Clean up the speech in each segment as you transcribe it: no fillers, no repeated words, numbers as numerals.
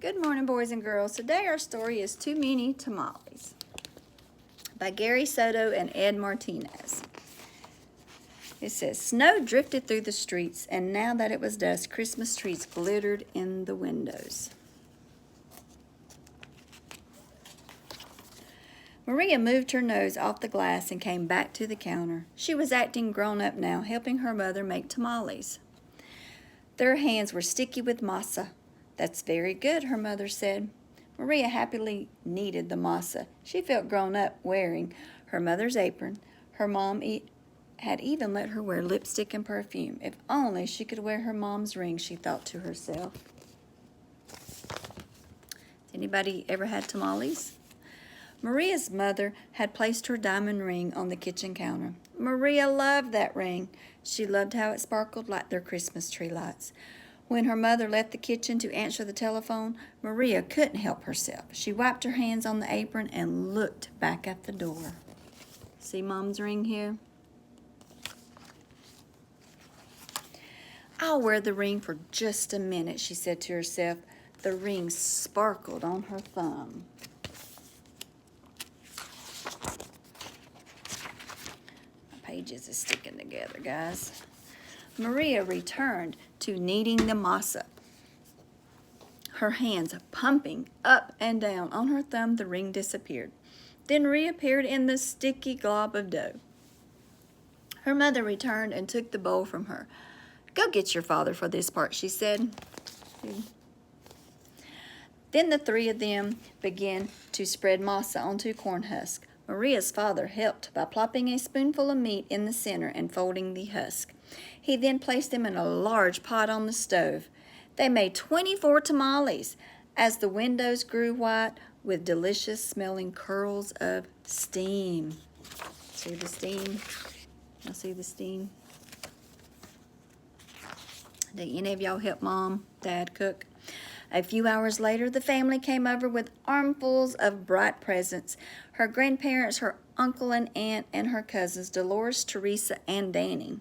Good morning, boys and girls. Today our story is Too Many Tamales by Gary Soto and Ed Martinez. It says, snow drifted through the streets, and now that it was dusk, Christmas trees glittered in the windows. Maria moved her nose off the glass and came back to the counter. She was acting grown up now, helping her mother make tamales. Their hands were sticky with masa. That's very good, her mother said. Maria happily kneaded the masa. She felt grown up wearing her mother's apron. Her mom had even let her wear lipstick and perfume. If only she could wear her mom's ring, she thought to herself. Anybody ever had tamales? Maria's mother had placed her diamond ring on the kitchen counter. Maria loved that ring. She loved how it sparkled like their Christmas tree lights. When her mother left the kitchen to answer the telephone, Maria couldn't help herself. She wiped her hands on the apron and looked back at the door. See Mom's ring here? I'll wear the ring for just a minute, she said to herself. The ring sparkled on her thumb. My pages are sticking together, guys. Maria returned to kneading the masa, her hands pumping up and down. On her thumb, the ring disappeared, then reappeared in the sticky glob of dough. Her mother returned and took the bowl from her. Go get your father for this part, she said. Then the three of them began to spread masa onto corn husk. Maria's father helped by plopping a spoonful of meat in the center and folding the husk. He then placed them in a large pot on the stove. They made 24 tamales as the windows grew white with delicious smelling curls of steam. See the steam? Y'all see the steam? Did any of y'all help Mom, Dad cook? A few hours later, the family came over with armfuls of bright presents. Her grandparents, her uncle and aunt, and her cousins, Dolores, Teresa, and Danny.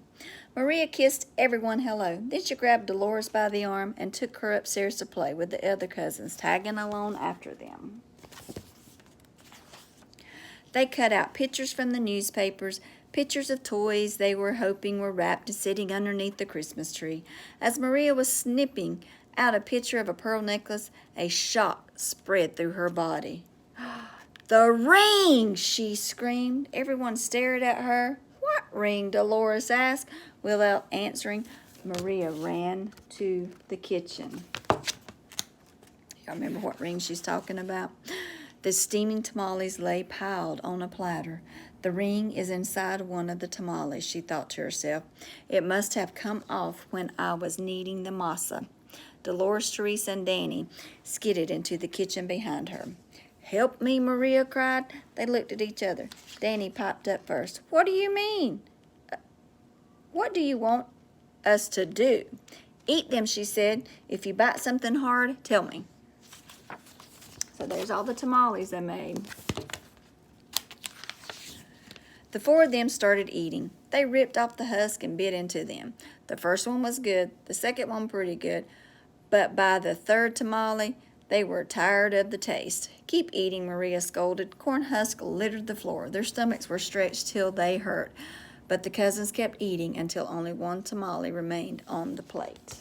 Maria kissed everyone hello. Then she grabbed Dolores by the arm and took her upstairs to play with the other cousins, tagging along after them. They cut out pictures from the newspapers, pictures of toys they were hoping were wrapped and sitting underneath the Christmas tree. As Maria was snipping out a picture of a pearl necklace, a shock spread through her body. The ring, she screamed. Everyone stared at her. What ring? Dolores asked. Without answering, Maria ran to the kitchen. Y'all remember what ring she's talking about? The steaming tamales lay piled on a platter. The ring is inside one of the tamales, she thought to herself. It must have come off when I was kneading the masa. Dolores, Teresa, and Danny skidded into the kitchen behind her. Help me, Maria cried. They looked at each other. Danny piped up first. What do you mean? What do you want us to do? Eat them, she said. If you bite something hard, tell me. So there's all the tamales they made. The four of them started eating. They ripped off the husk and bit into them. The first one was good, the second one pretty good, but by the third tamale, they were tired of the taste. Keep eating, Maria scolded. Corn husk littered the floor. Their stomachs were stretched till they hurt, but the cousins kept eating until only one tamale remained on the plate.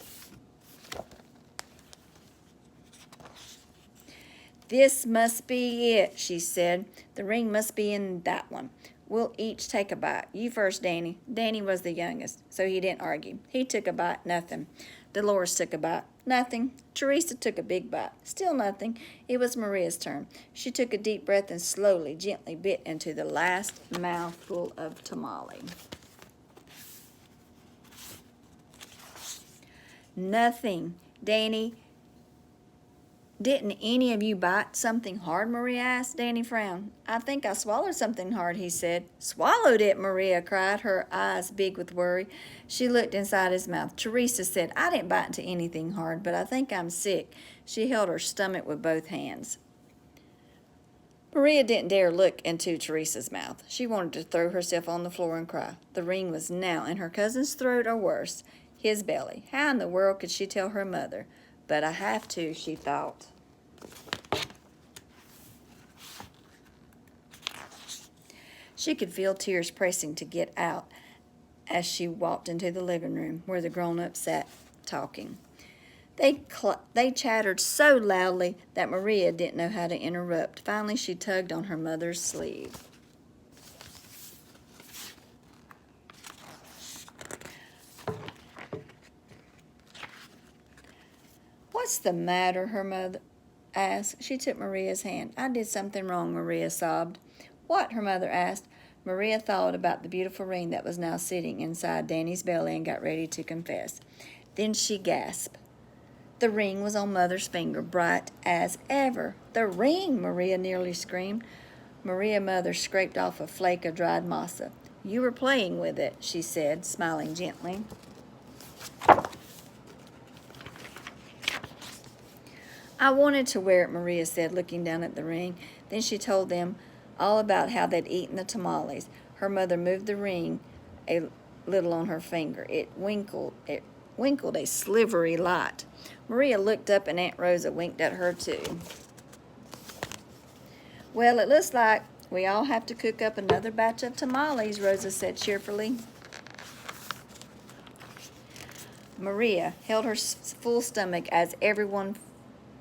This must be it, she said. The ring must be in that one. We'll each take a bite. You first, Danny. Danny was the youngest, so he didn't argue. He took a bite, nothing. Dolores took a bite, nothing. Teresa took a big bite, still nothing. It was Maria's turn. She took a deep breath and slowly, gently bit into the last mouthful of tamale. Nothing. Danny, didn't any of you bite something hard, Maria asked. Danny frowned. I think I swallowed something hard, he said. Swallowed it, Maria cried, her eyes big with worry. She looked inside his mouth. Teresa said, I didn't bite into anything hard, but I think I'm sick. She held her stomach with both hands. Maria didn't dare look into Teresa's mouth. She wanted to throw herself on the floor and cry. The ring was now in her cousin's throat, or worse, his belly. How in the world could she tell her mother? But I have to, she thought. She could feel tears pressing to get out as she walked into the living room where the grown-ups sat talking. They chattered so loudly that Maria didn't know how to interrupt. Finally, she tugged on her mother's sleeve. "What's the matter?" her mother asked. She took Maria's hand. "I did something wrong," Maria sobbed. "What?" her mother asked. Maria thought about the beautiful ring that was now sitting inside Danny's belly and got ready to confess. Then she gasped. The ring was on Mother's finger, bright as ever. "The ring!" Maria nearly screamed. Maria's mother scraped off a flake of dried masa. "You were playing with it," she said, smiling gently. "I wanted to wear it," Maria said, looking down at the ring. Then she told them all about how they'd eaten the tamales. Her mother moved the ring a little on her finger. It winkled a silvery light. Maria looked up and Aunt Rosa winked at her too. "Well, it looks like we all have to cook up another batch of tamales," Rosa said cheerfully. Maria held her full stomach as everyone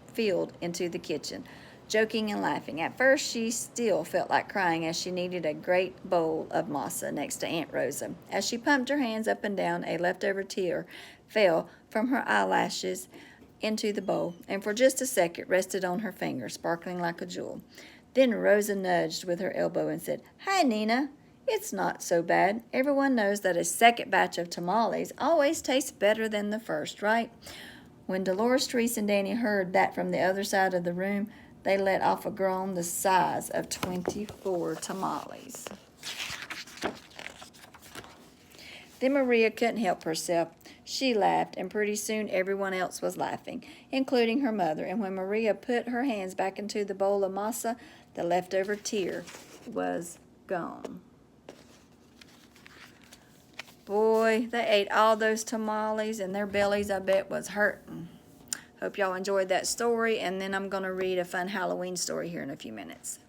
filed into the kitchen, joking and laughing. At first, she still felt like crying as she kneaded a great bowl of masa next to Aunt Rosa. As she pumped her hands up and down, a leftover tear fell from her eyelashes into the bowl, and for just a second rested on her finger, sparkling like a jewel. Then Rosa nudged with her elbow and said, "Hi, Nina. It's not so bad. Everyone knows that a second batch of tamales always tastes better than the first, right?" When Dolores, Therese, and Danny heard that from the other side of the room, they let off a groan the size of 24 tamales. Then Maria couldn't help herself. She laughed, and pretty soon everyone else was laughing, including her mother. And when Maria put her hands back into the bowl of masa, the leftover tear was gone. Boy, they ate all those tamales, and their bellies, I bet, was hurting. Hope y'all enjoyed that story, and then I'm going to read a fun Halloween story here in a few minutes.